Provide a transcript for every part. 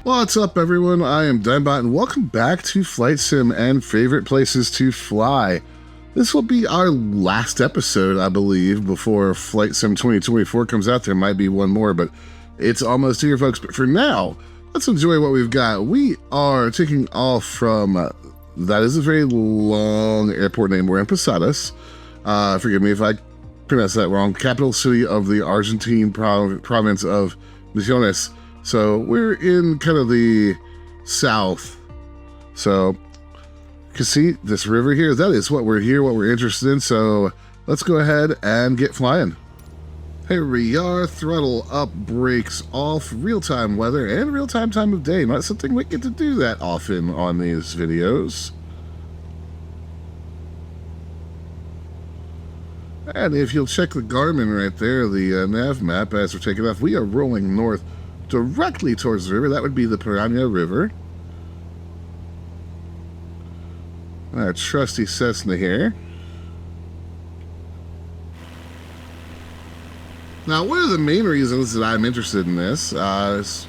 What's up, everyone? I am Dimebot, and welcome back to Flight Sim and Favorite Places to Fly. This will be our last episode, I believe, before Flight Sim 2024 comes out. There might be one more, but it's almost here, folks. But for now, let's enjoy what we've got. We are taking off from, that is a very long airport name. We're in Posadas. Forgive me if I pronounce that wrong. Capital city of the Argentine province of Misiones. So we're in kind of the south. So you can see this river here. That is what we're here, what we're interested in. So let's go ahead and get flying. Here we are, throttle up, brakes off, real-time weather and real-time time of day. Not something we get to do that often on these videos. And if you'll check the Garmin right there, the nav map as we're taking off, we are rolling north directly towards the river. That would be the Piranha River. Our trusty Cessna here. Now, one of the main reasons that I'm interested in this is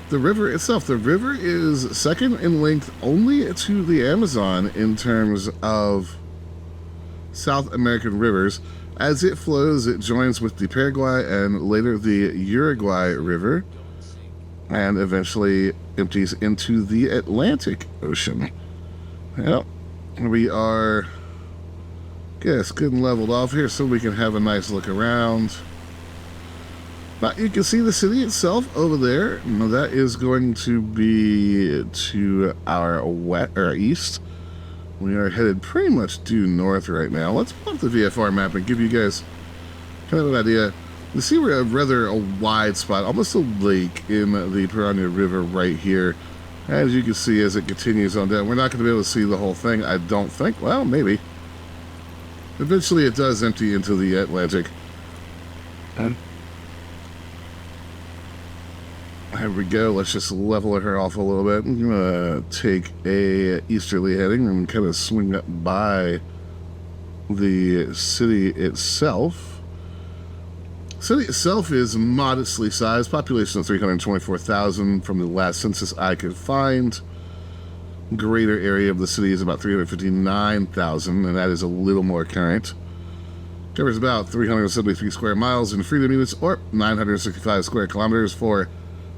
the river itself. The river is second in length only to the Amazon in terms of South American rivers. As it flows, it joins with the Paraguay and later the Uruguay River, and eventually empties into the Atlantic Ocean. Well, we are, good and leveled off here so we can have a nice look around. But you can see the city itself over there. Now that is going to be to our east. We are headed pretty much due north right now. Let's pull up the VFR map and give you guys kind of an idea. You see we're a wide spot, almost a lake in the Piranha River right here. As you can see as it continues on down. We're not going to be able to see the whole thing, I don't think. Well, maybe. Eventually it does empty into the Atlantic. There we go. Let's just level her off a little bit. I'm going to take a easterly heading and kind of swing up by the city itself. The city itself is modestly sized, population of 324,000 from the last census I could find. Greater area of the city is about 359,000, and that is a little more current. Covers about 373 square miles in freedom units, or 965 square kilometers for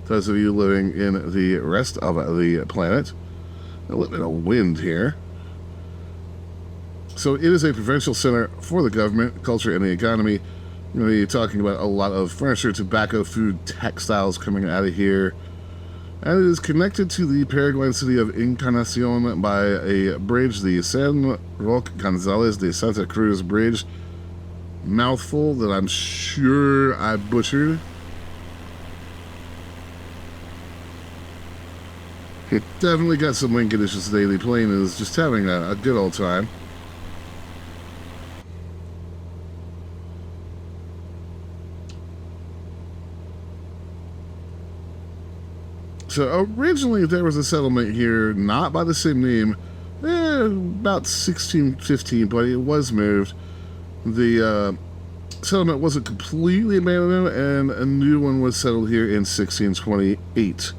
those of you living in the rest of the planet. A little bit of wind here. So it is a provincial center for the government, culture, and the economy. We're going to be talking about a lot of furniture, tobacco, food, textiles coming out of here. And it is connected to the Paraguayan city of Encarnacion by a bridge, the San Roque Gonzalez de Santa Cruz Bridge. Mouthful that I'm sure I butchered. It definitely got some wind conditions today. The plane is just having a good old time. So originally there was a settlement here, not by the same name, about 1615, but it was moved. The settlement wasn't completely abandoned, and a new one was settled here in 1628.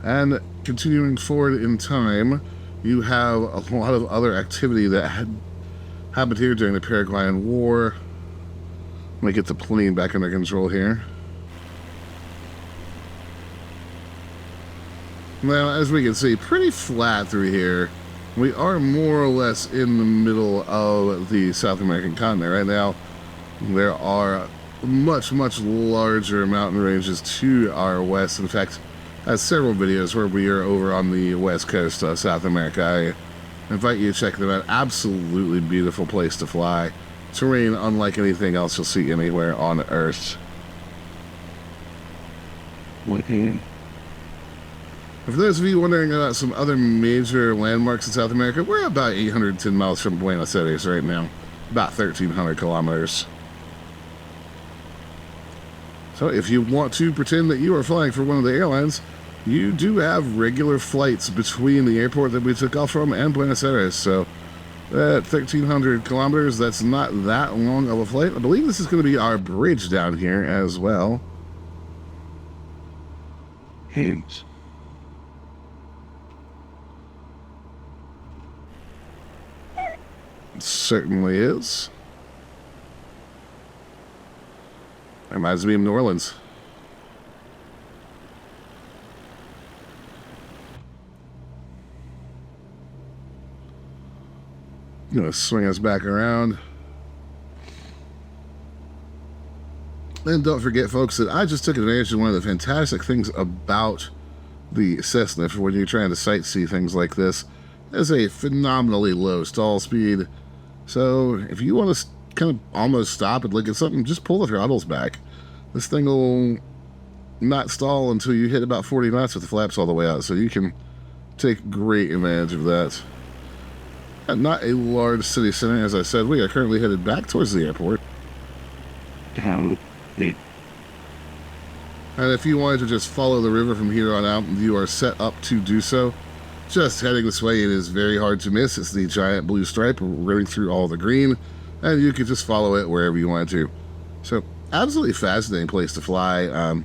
And continuing forward in time, you have a lot of other activity that had happened here during the Paraguayan War. Let me get the plane back under control here. Now, as we can see, pretty flat through here. We are more or less in the middle of the South American continent right now. There are much larger mountain ranges to our west. In fact, I have several videos where we are over on the west coast of South America. I invite you to check them out. Absolutely beautiful place to fly. Terrain unlike anything else you'll see anywhere on Earth. For those of you wondering about some other major landmarks in South America, we're about 810 miles from Buenos Aires right now. About 1,300 kilometers. So if you want to pretend that you are flying for one of the airlines, you do have regular flights between the airport that we took off from and Buenos Aires. So at 1,300 kilometers, that's not that long of a flight. I believe this is going to be our bridge down here as well. It certainly is. Reminds me of New Orleans. Gonna swing us back around. And don't forget, folks, that I just took advantage of one of the fantastic things about the Cessna for when you're trying to sightsee things like this. There's a phenomenally low stall speed. So if you want to kind of almost stop and look at something, just pull the throttles back. This thing will not stall until you hit about 40 knots with the flaps all the way out. So you can take great advantage of that. Not a large city center, as I said. We are currently headed back towards the airport. And if you wanted to just follow the river from here on out, you are set up to do so. Just heading this way, it is very hard to miss. It's the giant blue stripe running through all the green, and you can just follow it wherever you want to. So, absolutely fascinating place to fly.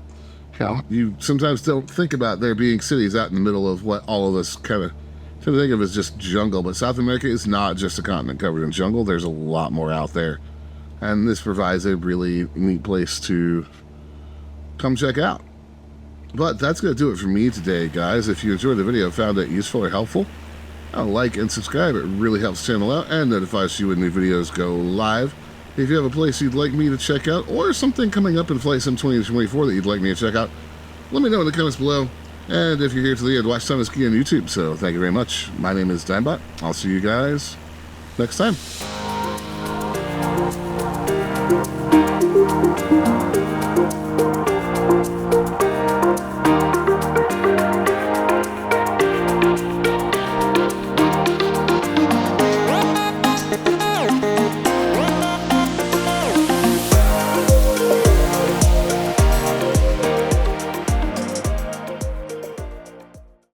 You sometimes don't think about there being cities out in the middle of what all of us kind of think of as just jungle, but South America is not just a continent covered in jungle. There's a lot more out there, and this provides a really neat place to come check out. But that's going to do it for me today, guys. If you enjoyed the video, found it useful or helpful, like and subscribe. It really helps the channel out and notifies you when new videos go live. If you have a place you'd like me to check out, or something coming up in Flight Sim 2024 that you'd like me to check out, let me know in the comments below. And if you're here to the end, watch Time to Ski on YouTube. So thank you very much. My name is Dimebot. I'll see you guys next time.